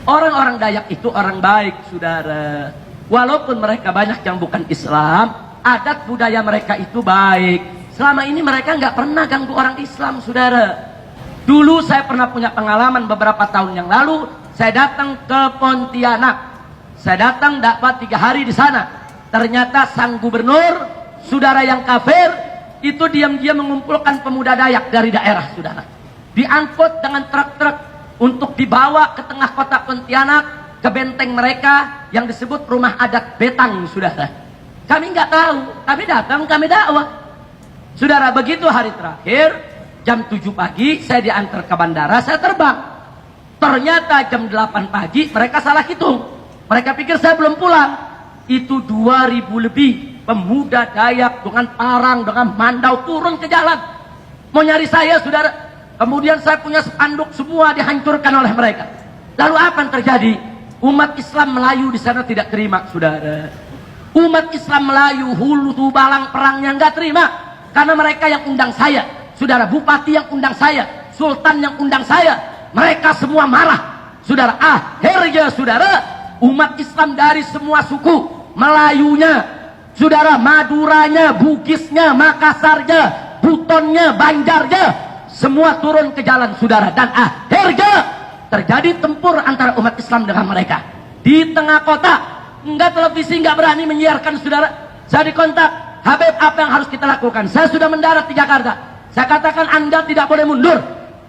Orang-orang Dayak itu orang baik, saudara. Walaupun mereka banyak yang bukan Islam, adat budaya mereka itu baik. Selama ini mereka nggak pernah ganggu orang Islam, saudara. Dulu saya pernah punya pengalaman beberapa tahun yang lalu. Saya datang ke Pontianak. Saya datang dapat 3 hari di sana. Ternyata sang gubernur, saudara yang kafir, itu diam-diam mengumpulkan pemuda Dayak dari daerah, saudara. Diangkut dengan truk-truk untuk dibawa ke tengah kota Pontianak, ke benteng mereka yang disebut rumah adat Betang, saudara. Kami nggak tahu, kami datang, kami dakwah. Saudara, begitu hari terakhir, jam 7 pagi, saya diantar ke bandara, saya terbang. Ternyata jam 8 pagi, mereka salah hitung. Mereka pikir saya belum pulang. Itu 2.000 lebih pemuda Dayak dengan parang, dengan mandau turun ke jalan. Mau nyari saya, saudara. Kemudian saya punya spanduk semua dihancurkan oleh mereka. Lalu apa yang terjadi? Umat Islam Melayu di sana tidak terima, saudara. Umat Islam Melayu, hulu tubalang perangnya nggak terima. Karena mereka yang undang saya, saudara. Bupati yang undang saya, sultan yang undang saya. Mereka semua marah, saudara. Akhirnya, saudara, umat Islam dari semua suku, Melayunya, saudara, Maduranya, Bugisnya, Makassarnya, Butonnya, Banjarnya, semua turun ke jalan, saudara. Dan akhirnya terjadi tempur antara umat Islam dengan mereka di tengah kota. Enggak, televisi enggak berani menyiarkan, saudara. Saya dikontak, Habib, apa yang harus kita lakukan? Saya sudah mendarat di Jakarta. Saya katakan, Anda tidak boleh mundur.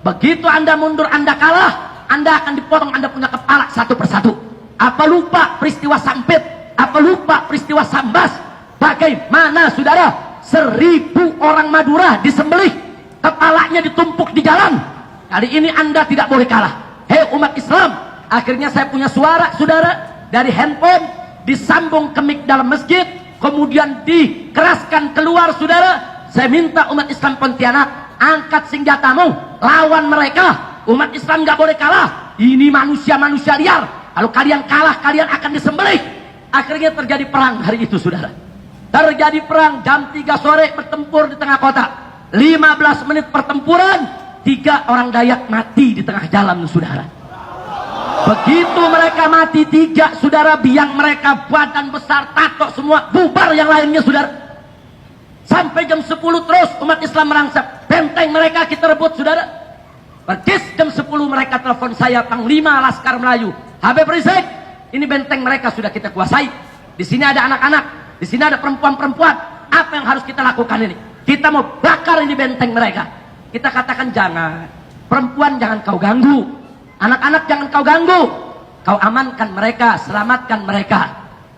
Begitu Anda mundur, Anda kalah, Anda akan dipotong, Anda punya kepala satu persatu. Apa lupa peristiwa Sampit? Apa lupa peristiwa Sambas? Bagaimana, saudara, 1.000 orang Madura disembelih, kepalanya ditumpuk di jalan. Kali ini Anda tidak boleh kalah. Hei umat Islam. Akhirnya saya punya suara, saudara, dari handphone, disambung ke mic dalam masjid, kemudian dikeraskan keluar, saudara. Saya minta umat Islam Pontianak, angkat senjatamu, lawan mereka. Umat Islam gak boleh kalah. Ini manusia-manusia liar. Kalau kalian kalah, kalian akan disembelih. Akhirnya terjadi perang hari itu, saudara. Terjadi perang jam 3 sore, bertempur di tengah kota. 15 menit pertempuran, 3 orang Dayak mati di tengah jalan, saudara. Begitu mereka mati 3, saudara, biang mereka badan besar, tato semua, bubar yang lainnya, saudara. Sampai jam 10 terus umat Islam merangsek. Benteng mereka kita rebut, saudara. Persis jam 10 mereka telepon saya, Panglima Laskar Melayu. Habib Rizik, ini benteng mereka sudah kita kuasai. Di sini ada anak-anak, di sini ada perempuan-perempuan. Apa yang harus kita lakukan ini? Kita mau bakar ini benteng mereka. Kita katakan jangan. Perempuan jangan kau ganggu. Anak-anak jangan kau ganggu. Kau amankan mereka, selamatkan mereka.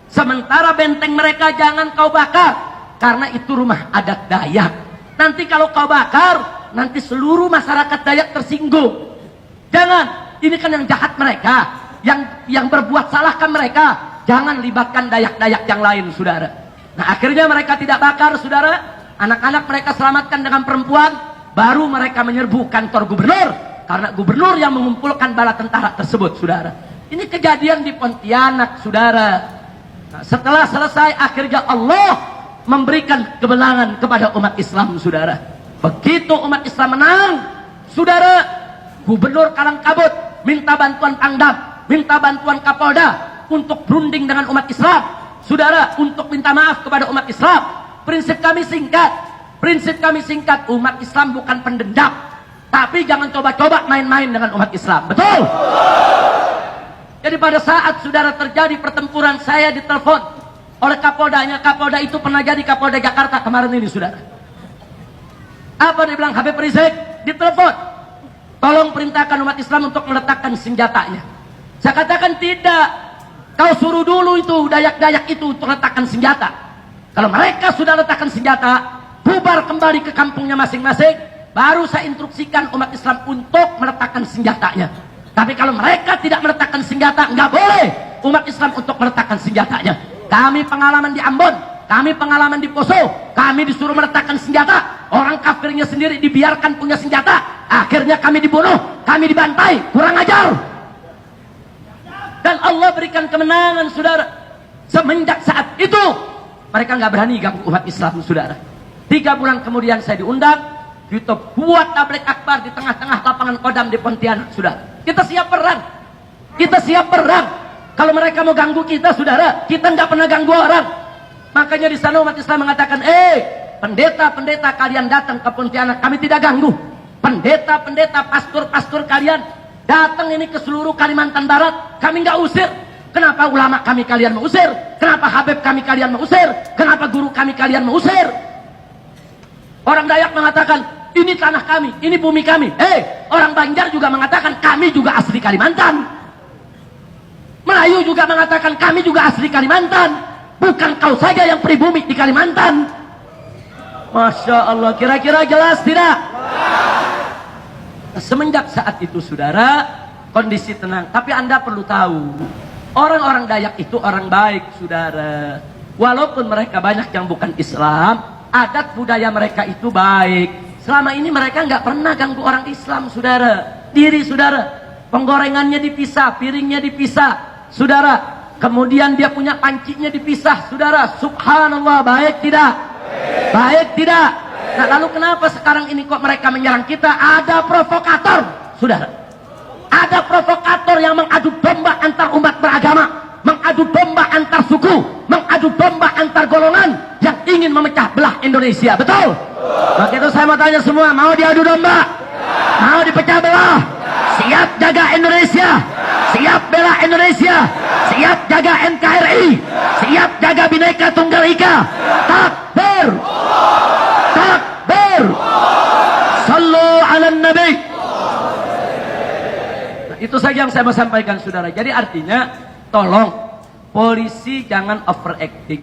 Sementara benteng mereka jangan kau bakar. Karena itu rumah adat Dayak. Nanti kalau kau bakar, nanti seluruh masyarakat Dayak tersinggung. Jangan. Ini kan yang jahat mereka. Yang berbuat salah kan mereka. Jangan libatkan Dayak-Dayak yang lain, saudara. Nah, akhirnya mereka tidak bakar, saudara. Anak-anak mereka selamatkan dengan perempuan. Baru mereka menyerbu kantor gubernur. Karena gubernur yang mengumpulkan bala tentara tersebut, saudara. Ini kejadian di Pontianak, saudara. Nah, setelah selesai, akhirnya Allah memberikan kemenangan kepada umat Islam, saudara. Begitu umat Islam menang, saudara, Gubernur Kalangkabut minta bantuan Pangdam, minta bantuan Kapolda untuk berunding dengan umat Islam, saudara, untuk minta maaf kepada umat Islam. Prinsip kami singkat, umat Islam bukan pendendam, tapi jangan coba-coba main-main dengan umat Islam. Betul? Jadi pada saat saudara terjadi pertempuran, saya ditelepon oleh Kapoldanya. Kapolda itu pernah jadi Kapolda Jakarta kemarin ini, saudara. Apa dia bilang? Habib Rizik ditelepon, tolong perintahkan umat Islam untuk meletakkan senjatanya. Saya katakan tidak. Kau suruh dulu itu Dayak-Dayak itu untuk letakkan senjata. Kalau mereka sudah letakkan senjata, bubar kembali ke kampungnya masing-masing, baru saya instruksikan umat Islam untuk meletakkan senjatanya. Tapi kalau mereka tidak meletakkan senjata, nggak boleh umat Islam untuk meletakkan senjatanya. Kami pengalaman di Ambon, kami pengalaman di Poso, kami disuruh meletakkan senjata. Orang kafirnya sendiri dibiarkan punya senjata. Akhirnya kami dibunuh, kami dibantai, kurang ajar. Dan Allah berikan kemenangan, saudara. Semenjak saat itu, mereka nggak berani ganggu umat Islam, saudara. 3 bulan kemudian saya diundang, kita buat tablik akbar di tengah-tengah lapangan Kodam di Pontianak, saudara. Kita siap perang. Kita siap perang. Kalau mereka mau ganggu kita, saudara, kita nggak pernah ganggu orang. Makanya di sana umat Islam mengatakan, pendeta-pendeta kalian datang ke Pontianak, kami tidak ganggu. Pendeta-pendeta, pastor-pastor kalian datang ini ke seluruh Kalimantan Barat, kami nggak usir. Kenapa ulama kami kalian mau usir? Kenapa habib kami kalian mau usir? Kenapa guru kami kalian mau usir? Orang Dayak mengatakan, ini tanah kami, ini bumi kami. Orang Banjar juga mengatakan, kami juga asli Kalimantan. Melayu juga mengatakan, kami juga asli Kalimantan. Bukan kau saja yang pribumi di Kalimantan. Masya Allah, kira-kira jelas tidak? Semenjak saat itu, saudara, kondisi tenang. Tapi Anda perlu tahu, orang-orang Dayak itu orang baik, saudara. Walaupun mereka banyak yang bukan Islam, adat budaya mereka itu baik. Selama ini mereka nggak pernah ganggu orang Islam, saudara. Diri, saudara, penggorengannya dipisah, piringnya dipisah, saudara. Kemudian dia punya pancinya dipisah, saudara. Subhanallah, baik tidak? Baik tidak? Nah, lalu kenapa sekarang ini kok mereka menyerang kita? Ada provokator, saudara. Ada provokator yang mengadu domba antar umat beragama, mengadu domba antar suku, mengadu domba antar golongan yang ingin memecah belah Indonesia. Betul? Maka itu saya mau tanya semua, mau diadu domba? Mau dipecah belah? Siap jaga Indonesia? Siap bela Indonesia? Siap jaga NKRI? Siap jaga Bhinneka Tunggal Ika? Takbir! Takbir! Sallu ala Nabi! Nah, itu saja yang saya mau sampaikan, saudara. Jadi artinya, tolong polisi jangan overacting.